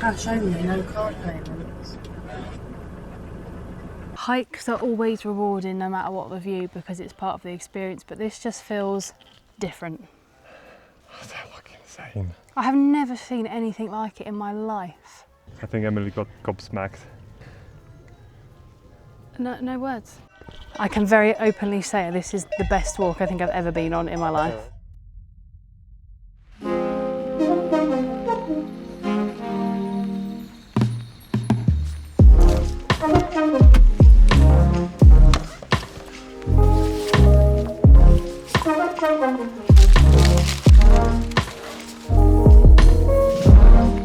Cash only, no card payments. Hikes are always rewarding no matter what the view because it's part of the experience, but this just feels different. They look insane. I have never seen anything like it in my life. I think Emily got gobsmacked. No words. I can very openly say this is the best walk I think I've ever been on in my life.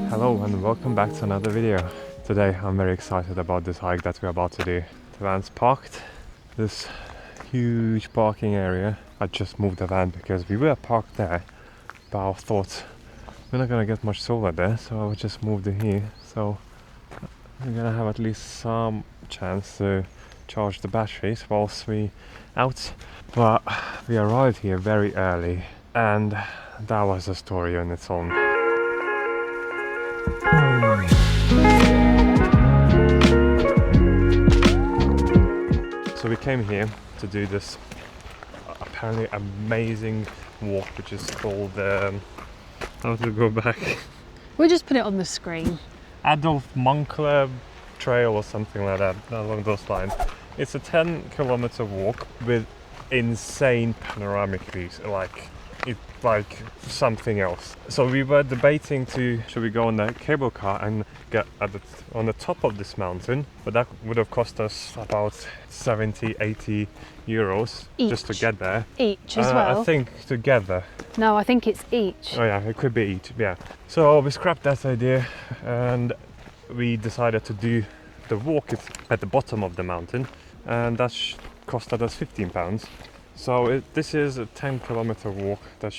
Hello and welcome back to another video. Today I'm very excited about this hike that we're about to do. The van's parked. This huge parking area. I just moved the van because we were parked there, but I thought we're not gonna get much solar there, so I would just move it here. So we're gonna have at least some chance to charge the batteries whilst we out. But we arrived here very early and that was a story on its own. So we came here to do this apparently amazing walk, which is called how to go back? We'll just put it on the screen. Adolf Munkel Trail or something like that, along those lines. It's a 10-kilometer walk with insane panoramic views, like something else. So we were debating should we go on the cable car and get on the top of this mountain, but that would have cost us about 70-80 euros each. Just to get there. Each as well? I think together. No, I think it's each. Oh yeah, it could be each, yeah. So we scrapped that idea and we decided to do the walk at the bottom of the mountain, and that costed us £15. So this is a 10-kilometer walk that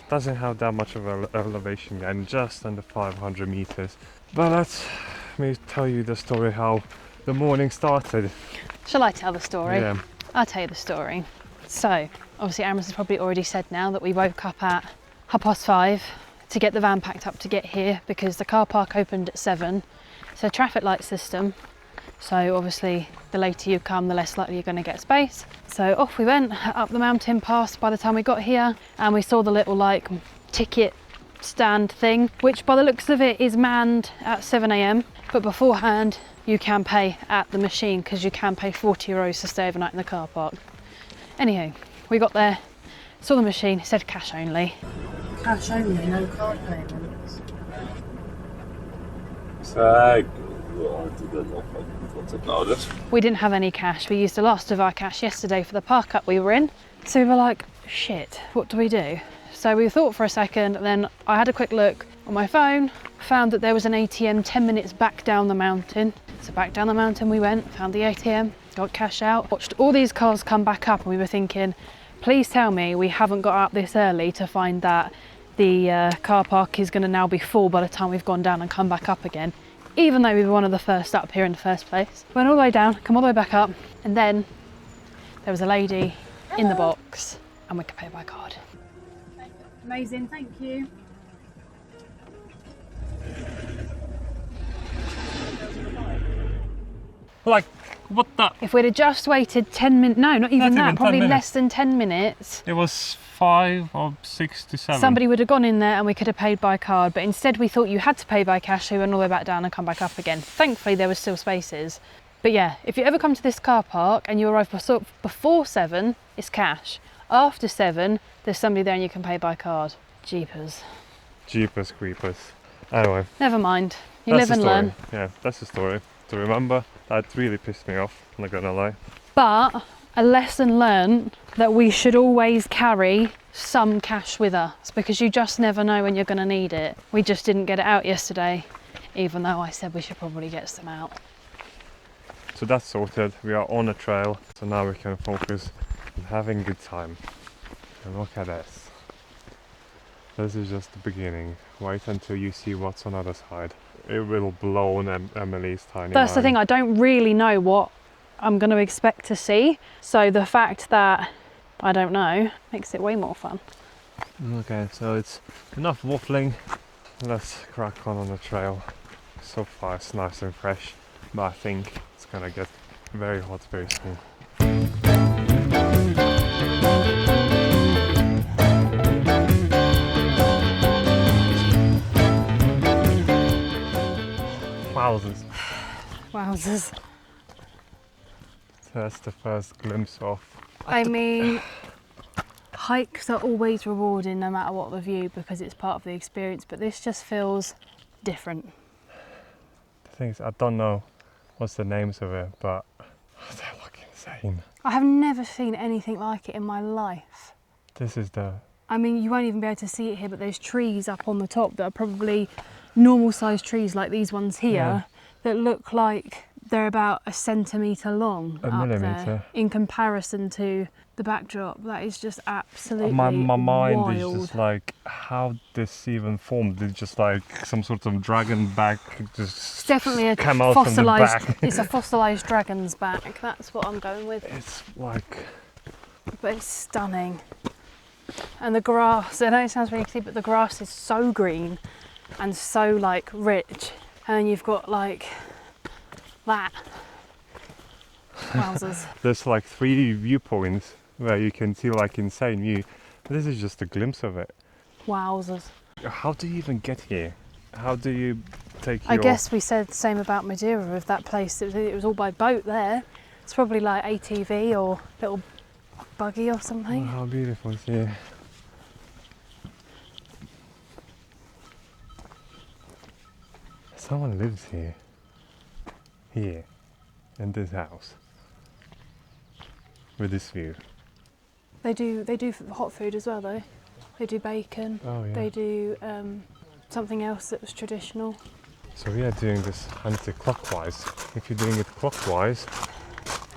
doesn't have that much of an elevation gain, just under 500 meters. But let me tell you the story how the morning started. Shall I tell the story? Yeah. I'll tell you the story. So, obviously Amos has probably already said now that we woke up at 5:30 to get the van packed up to get here because the car park opened at 7. So traffic light system. So obviously the later you come, the less likely you're going to get space. So off we went up the mountain pass by the time we got here, and we saw the little ticket stand thing, which by the looks of it is manned at 7 AM. But beforehand you can pay at the machine because you can pay 40 euros to stay overnight in the car park. Anyhow, we got there, saw the machine, it said cash only. Cash only, no card payments. We didn't have any cash. We used the last of our cash yesterday for the park up we were in. So we were like, shit, what do we do? So we thought for a second, and then I had a quick look on my phone, found that there was an ATM 10 minutes back down the mountain. So back down the mountain we went, found the ATM, got cash out, watched all these cars come back up, and we were thinking, please tell me we haven't got up this early to find that the car park is going to now be full by the time we've gone down and come back up again. Even though we were one of the first up here in the first place. Went all the way down, come all the way back up, and then there was a lady in the box and we could pay by card. Amazing, thank you. Like, what the? If we'd have just waited 10 minutes, no, not even that, probably less than 10 minutes. It was 5 or 6 to 7. Somebody would have gone in there and we could have paid by card, but instead we thought you had to pay by cash, so we went all the way back down and come back up again. Thankfully there were still spaces. But yeah, if you ever come to this car park and you arrive before 7, it's cash. After 7, there's somebody there and you can pay by card. Jeepers. Jeepers creepers. Anyway. Never mind. You live and learn. Yeah, that's the story to remember. That really pissed me off, I'm not gonna lie. But a lesson learned that we should always carry some cash with us because you just never know when you're going to need it. We just didn't get it out yesterday, even though I said we should probably get some out. So that's sorted, we are on a trail, so now we can focus on having a good time. And look at this. This is just the beginning. Wait until you see what's on the other side. It will blow on Emily's tiny That's mind. the thing, I don't really know what I'm going to expect to see. So the fact that I don't know makes it way more fun. Okay, so it's enough waffling. Let's crack on the trail. So far it's nice and fresh, but I think it's gonna get very hot very soon. Wowzers. Wowzers. So that's the first glimpse of... I mean, hikes are always rewarding no matter what the view because it's part of the experience, but this just feels different. The thing is, I don't know what's the names of it, but they look insane. I have never seen anything like it in my life. This is the... I mean, you won't even be able to see it here, but there's trees up on the top that are probably normal sized trees like these ones here that look like they're about a centimetre long A up millimetre. there in comparison to the backdrop. That is just absolutely my mind wild. is just like, how this even formed? It's just like some sort of dragon back just It's definitely a came out from the fossilised. back. It's a fossilised dragon's back. That's what I'm going with. It's like... But it's stunning. And the grass, I know it sounds really clear, but the grass is so green and so like rich. And then you've got like that. Wowzers. There's like 3 viewpoints where you can see like insane view. This is just a glimpse of it. Wowzers. How do you even get here? How do you take your... I guess we said the same about Madeira with that place. It was all by boat there. It's probably like ATV or little buggy or something. Oh, how beautiful it's here. Someone lives here. Here. In this house. With this view. They do hot food as well though. They do bacon. Oh yeah. They do something else that was traditional. So we are doing this anti-clockwise. If you're doing it clockwise,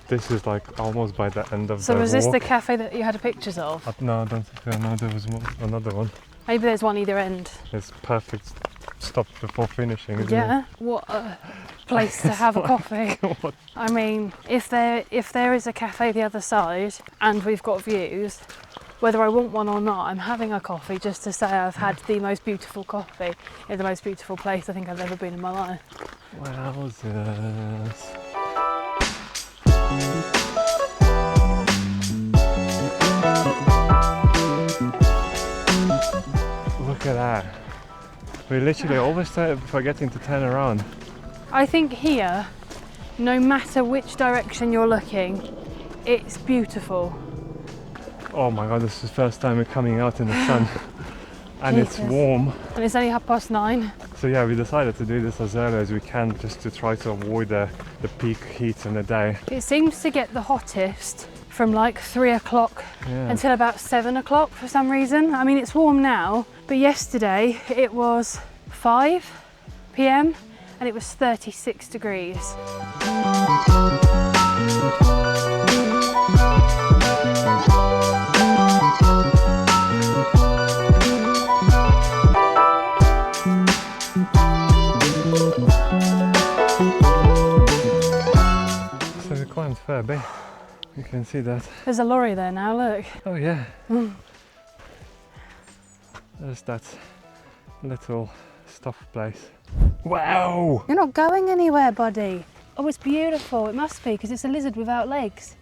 this is like almost by the end of the So was this walk. the cafe that you had pictures of? No, I don't think so. No, there was another one. Maybe there's one either end. It's perfect stop before finishing, isn't Yeah. What a place to have a coffee. What? I mean, if there is a cafe the other side and we've got views, whether I want one or not, I'm having a coffee just to say I've had the most beautiful coffee in the most beautiful place I think I've ever been in my life. Wowzers. Look at that. We literally always forgetting to turn around. I think here, no matter which direction you're looking, it's beautiful. Oh my god, this is the first time we're coming out in the sun. And it's Jesus. warm. And it's only 9:30. So yeah, we decided to do this as early as we can just to try to avoid the peak heat in the day. It seems to get the hottest from like 3 o'clock until about 7 o'clock for some reason. I mean, it's warm now, but yesterday it was 5 p.m. and it was 36 degrees. So we climbed Fairby. You can see that. There's a lorry there now, look. Oh yeah. There's that little stop place. Wow! You're not going anywhere, buddy. Oh, it's beautiful. It must be, because it's a lizard without legs.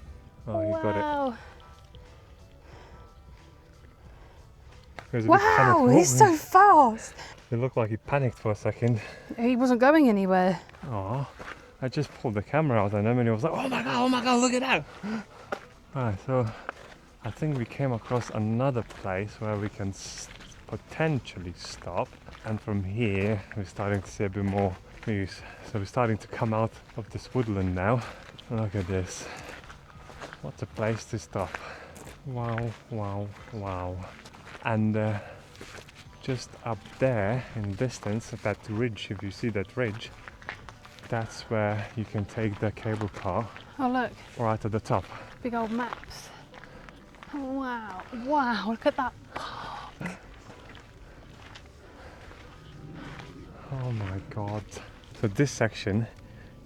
Oh, you got it. Wow. He was a bit Wow, panicked. he's so fast. It looked like he panicked for a second. He wasn't going anywhere. Oh, I just pulled the camera out on him and he was like, oh my god, look at that! Right, so I think we came across another place where we can potentially stop, and from here we're starting to see a bit more views. So we're starting to come out of this woodland now. Look at this. What a place to stop. Wow, wow, wow. And just up there in distance, that ridge, if you see that ridge, that's where you can take the cable car. Oh, look. Right at the top. Big old maps. Oh, wow. Wow, look at that park. Oh my god. So this section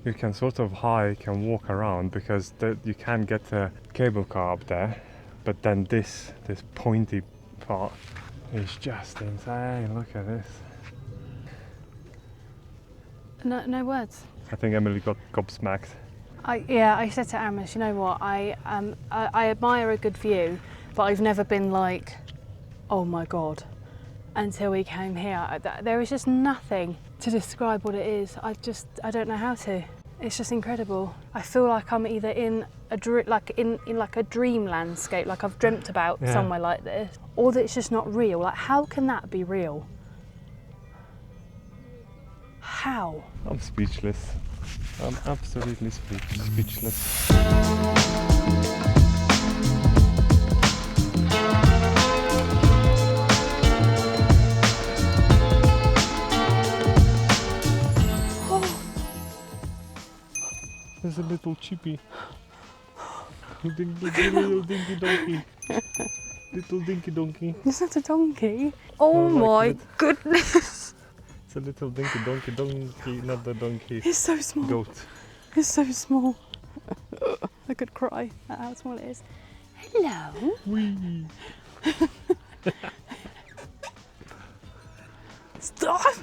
you can sort of hike and walk around because you can get a cable car up there, but then this pointy part is just insane. Look at this. No words. I think Emily got gobsmacked. I said to Aramis, you know what, I admire a good view, but I've never been like, oh my God, until we came here. There is just nothing to describe what it is. I don't know how to. It's just incredible. I feel like I'm either in a dream landscape, like I've dreamt about somewhere like this, or that it's just not real. Like, how can that be real? How? I'm speechless. I'm absolutely speechless. There's a little chippy. Little dinky donkey. Little dinky donkey. Is that a donkey? Oh my goodness. It's a little dinky donkey, not the donkey. It's so small. Goat. It's so small. I could cry at how small it is. Hello. Wee. Stop.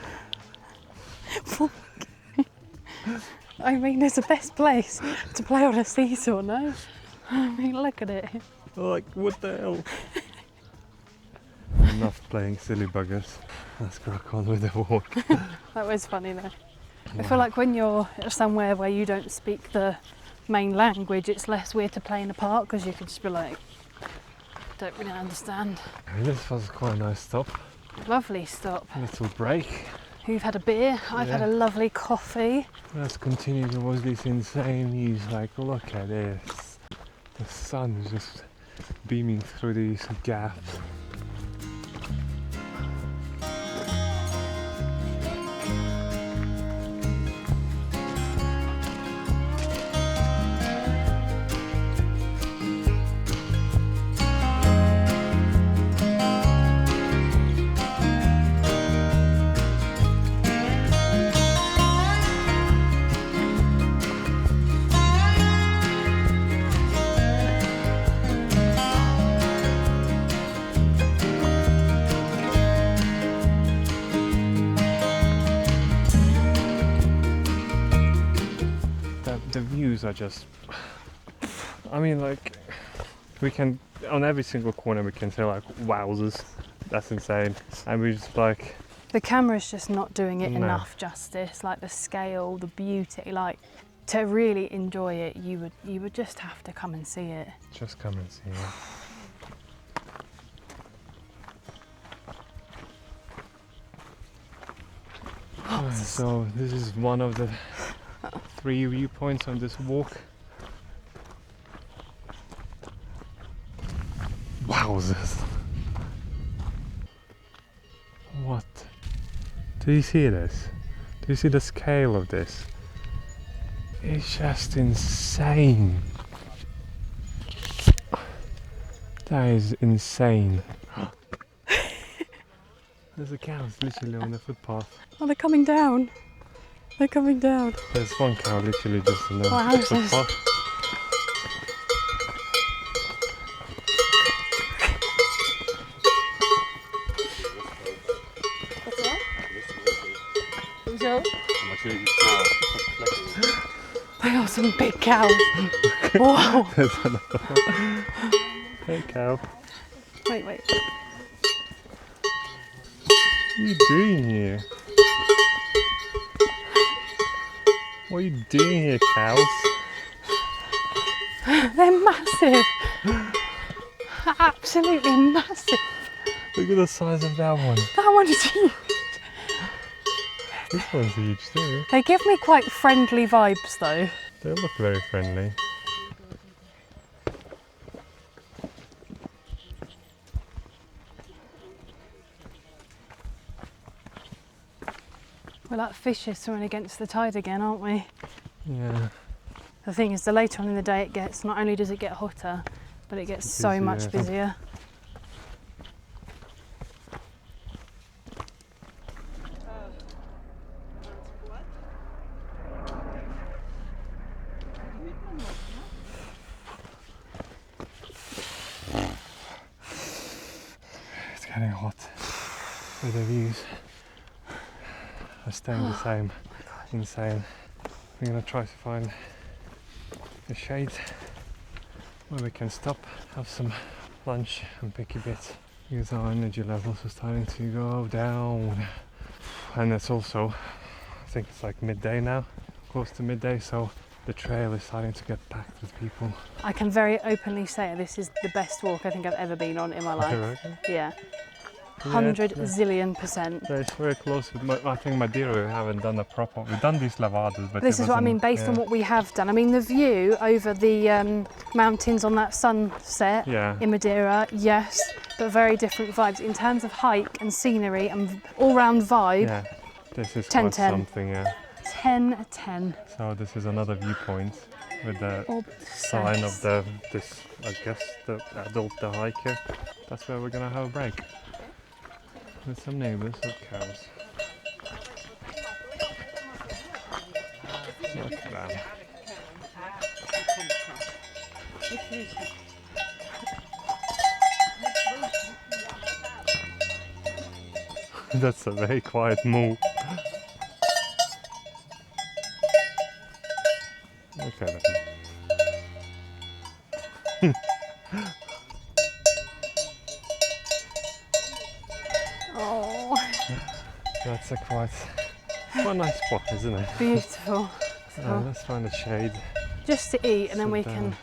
I mean, it's the best place to play on a seesaw, no? I mean, look at it. Like, what the hell? Enough playing silly buggers. Let's crack on with the walk. That was funny though. I feel like when you're somewhere where you don't speak the main language, it's less weird to play in a park because you can just be like, don't really understand. This was quite a nice stop. Lovely stop. Little break. You've had a beer, I've had a lovely coffee. Let's continue towards this insane views. Like, look at this. The sun is just beaming through these gaps. The views are just, I mean, like, we can, on every single corner we can say like, wowzers, that's insane. And we just like, the camera's just not doing it enough justice, like the scale, the beauty, like to really enjoy it you would just have to come and see it. Just come and see it. So this is one of the 3 viewpoints on this walk. Wowzers! What? Do you see this? Do you see the scale of this? It's just insane. That is insane. There's a cow literally on the footpath. Oh, they're coming down. They're coming down. There's one cow literally just on the footpath. What's that? So? They are some big cows. Wow. There's another one. Hey cow. Wait. What are you doing here? What are you doing here, cows? They're massive. Absolutely massive. Look at the size of that one. That one is huge. This one's huge too. They give me quite friendly vibes though. They look very friendly. We're like fishes swimming against the tide again, aren't we? Yeah. The thing is, the later on in the day it gets, not only does it get hotter, but it gets so much busier. It's getting hot, but the views are staying the same. Oh my God. insane. We're gonna try to find a shade where we can stop, have some lunch and pick a bit, because our energy levels are starting to go down. And it's also, I think it's like midday now, close to midday, so the trail is starting to get packed with people. I can very openly say this is the best walk I think I've ever been on in my life. Yeah. 100 zillion%. Yeah, it's very close with I think Madeira we haven't done a proper, we've done these levadas, but this is what I mean, based on what we have done. I mean, the view over the mountains on that sunset in Madeira, yes, but very different vibes. In terms of hike and scenery and all-round vibe, yeah, this is 10, quite 10. something, yeah. 10, 10. So this is another viewpoint with the Obsessed. sign of this, I guess, the Adolf the hiker. That's where we're gonna have a break. With some neighbours of cows. Look at them. That's a very quiet moo. Look at them. Oh, That's a quite nice spot, isn't it? beautiful. Let's find a shade. Just to eat, and then we can.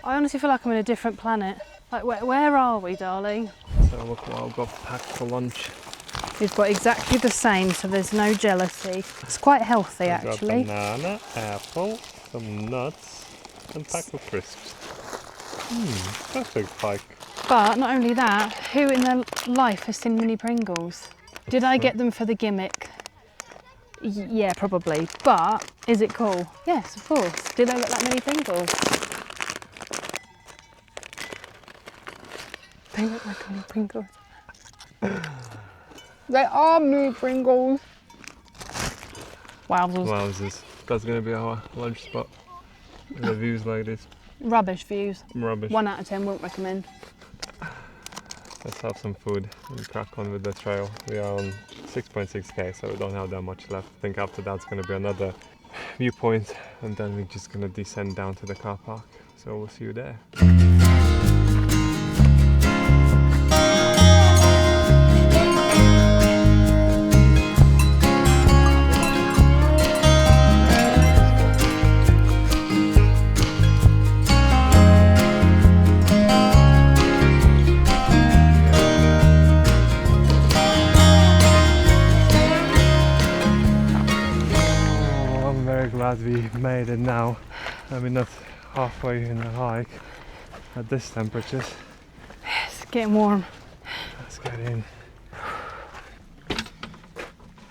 I honestly feel like I'm in a different planet. Like, where are we, darling? So look what I've got packed for lunch. We've got exactly the same, so there's no jealousy. It's quite healthy, I've got actually. banana, apple, some nuts, and pack of crisps. Perfect hike. But not only that, who in their life has seen mini Pringles? Did I get them for the gimmick? Yeah, probably. But is it cool? Yes, of course. Did they look like mini Pringles? They look like mini Pringles. They are mini Pringles. Wowzers. Wowzers. That's gonna be our lunch spot. With the views like this. Rubbish views. Rubbish. 1 out of 10, won't recommend. Let's have some food and crack on with the trail. We are on 6.6k, so we don't have that much left. I think after that's going to be another viewpoint, and then we're just going to descend down to the car park. So we'll see you there. Glad we made it now. I mean, not halfway in the hike at this temperatures. It's getting warm. Let's get in.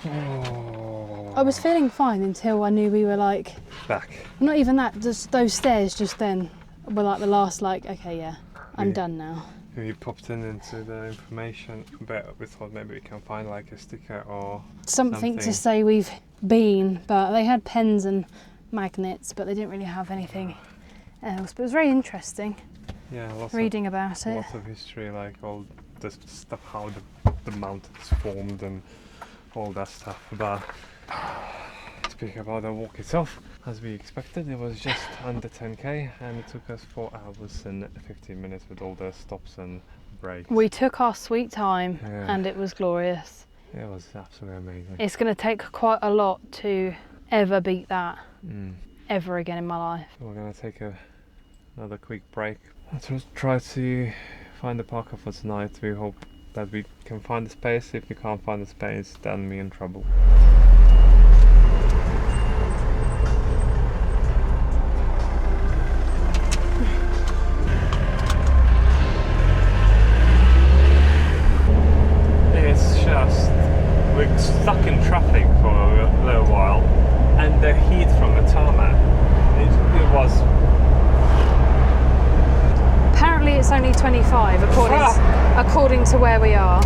Oh. I was feeling fine until I knew we were like back. Not even that, just those stairs just then were like the last, like, okay, yeah, I'm done now. We popped into the information, but we thought maybe we can find like a sticker or something to say we've been, but they had pens and magnets, but they didn't really have anything else. But it was very interesting. Yeah, reading about it. Lots of history, like all this stuff, how the mountains formed and all that stuff. But speaking about the walk itself, as we expected, it was just under 10k, and it took us 4 hours and 15 minutes with all the stops and breaks. We took our sweet time, and it was glorious. It was absolutely amazing. It's going to take quite a lot to ever beat that ever again in my life. We're going to take another quick break. Let's try to find a parker for tonight. We hope that we can find the space. If we can't find the space, then we're in trouble. We're stuck in traffic for a little while, and the heat from the tarmac, it was... Apparently it's only 25 according to where we are.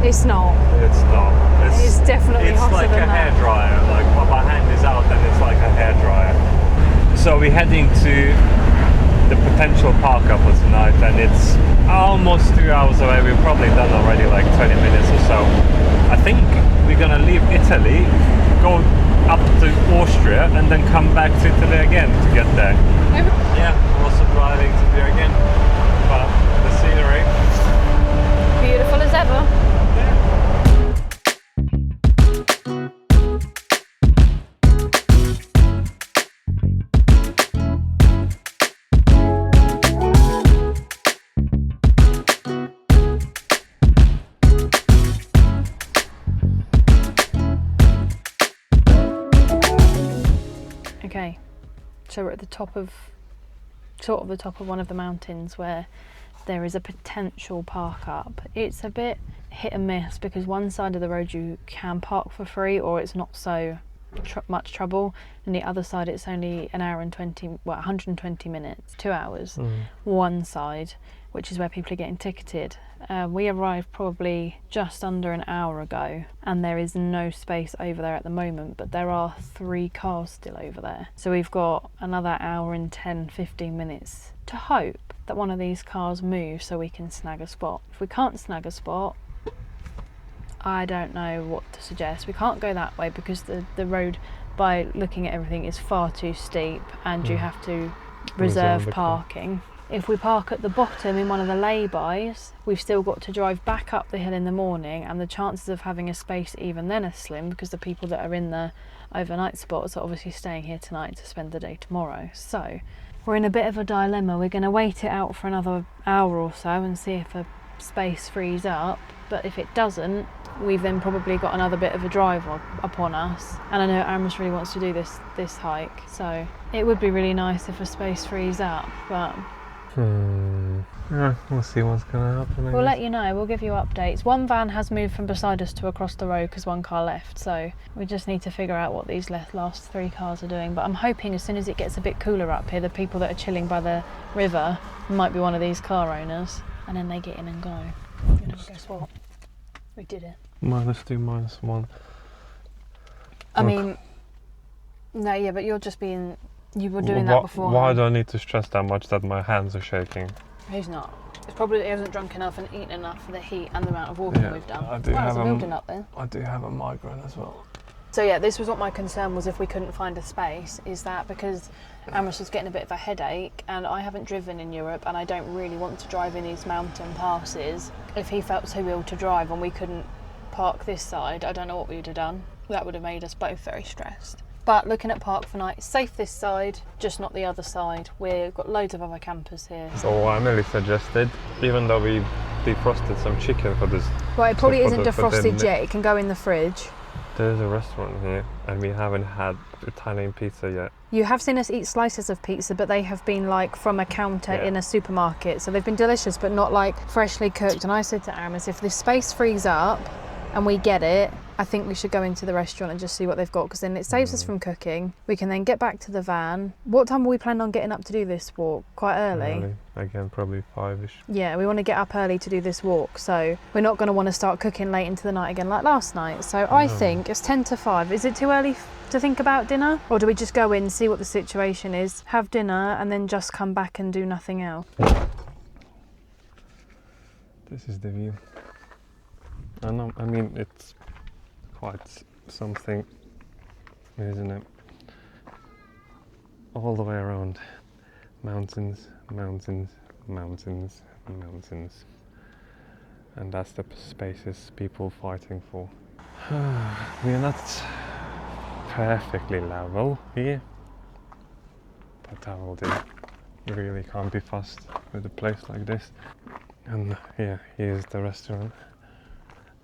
It's not. It's not. It's definitely hotter than that. It's like a hairdryer, like my hand is out and it's like a hairdryer. So we're heading to the potential parker for tonight, and it's almost 2 hours away. We've probably done already like 20 minutes or so. I think we're gonna leave Italy, go up to Austria and then come back to Italy again to get there. Yeah, I'm also driving to there again. But the scenery. Beautiful as ever. Okay, so we're at the top of, sort of the top of one of the mountains where there is a potential park up. It's a bit hit and miss because one side of the road you can park for free or it's not so much trouble, and the other side it's only an hour and 120 minutes, 2 hours, one side, which is where people are getting ticketed. We arrived probably just under an hour ago and there is no space over there at the moment, but there are 3 cars still over there. So we've got another hour and 10-15 minutes to hope that one of these cars moves so we can snag a spot. If we can't snag a spot, I don't know what to suggest. We can't go that way because the road, by looking at everything, is far too steep and you have to reserve parking. If we park at the bottom in one of the lay-bys, we've still got to drive back up the hill in the morning, and the chances of having a space even then are slim because the people that are in the overnight spots are obviously staying here tonight to spend the day tomorrow. So we're in a bit of a dilemma. We're going to wait it out for another hour or so and see if a space frees up, but if it doesn't, we've then probably got another bit of a drive upon us. And I know Amos really wants to do this hike, so it would be really nice if a space frees up, but yeah, we'll see what's gonna happen. We'll let you know, we'll give you updates. One van has moved from beside us to across the road because one car left, so we just need to figure out what these last 3 cars are doing. But I'm hoping as soon as it gets a bit cooler up here, the people that are chilling by the river might be one of these car owners, and then they get in and go. You know, guess what? We did it. -2, -1. I mean, no, yeah, but you're just being... You were doing that before. Why do I need to stress that much that my hands are shaking? He's not. It's probably he hasn't drunk enough and eaten enough for the heat and the amount of walking we've done. I do have a building up there. I do have a migraine as well. So yeah, this was what my concern was if we couldn't find a space, is that because Amos was getting a bit of a headache and I haven't driven in Europe and I don't really want to drive in these mountain passes. If he felt too ill to drive and we couldn't park this side, I don't know what we would have done. That would have made us both very stressed. But looking at park for night, safe this side, just not the other side. We've got loads of other campers here. So Emily suggested, even though we defrosted some chicken for this... Well, it probably isn't defrosted yet, it can go in the fridge. There's a restaurant here and we haven't had Italian pizza yet. You have seen us eat slices of pizza, but they have been like from a counter in a supermarket. So they've been delicious, but not like freshly cooked. And I said to Aramis, if this space frees up and we get it, I think we should go into the restaurant and just see what they've got, because then it saves us from cooking. We can then get back to the van. What time are we planning on getting up to do this walk? Quite early? Again, probably 5-ish. Yeah, we want to get up early to do this walk, so we're not going to want to start cooking late into the night again like last night. So I think it's 10 to 5. Is it too early to think about dinner? Or do we just go in, see what the situation is, have dinner, and then just come back and do nothing else? This is the view. I mean, it's quite something, isn't it? All the way around. Mountains, mountains, mountains, mountains. And that's the spaces people fighting for. We are not perfectly level here, but that will do. You really can't be fussed with a place like this. And yeah, here's the restaurant.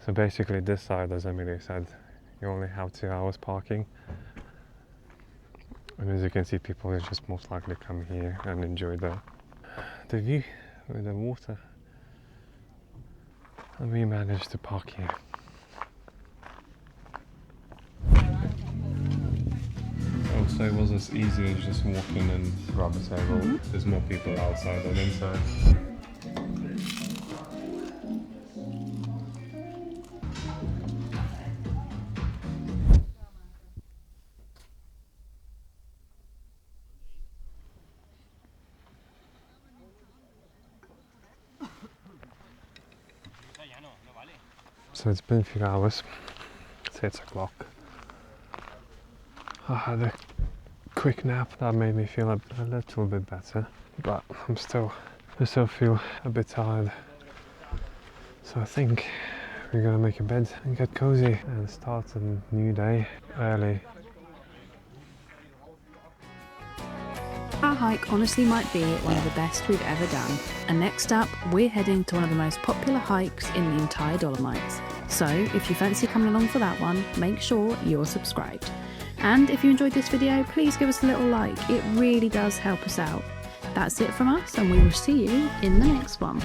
So basically this side, as Emily said, you only have 2 hours parking. And as you can see, people will just most likely come here and enjoy the view with the water. And we managed to park here. I would say it was as easy as just walking and grab a table. There's more people outside than inside. So it's been a few hours, it's 8 o'clock, I had a quick nap that made me feel a little bit better, but I still feel a bit tired. So I think we're gonna make a bed and get cozy and start a new day early. Our hike honestly might be one of the best we've ever done. And next up, we're heading to one of the most popular hikes in the entire Dolomites. So if you fancy coming along for that one, make sure you're subscribed. And if you enjoyed this video, please give us a little like. It really does help us out. That's it from us, and we will see you in the next one.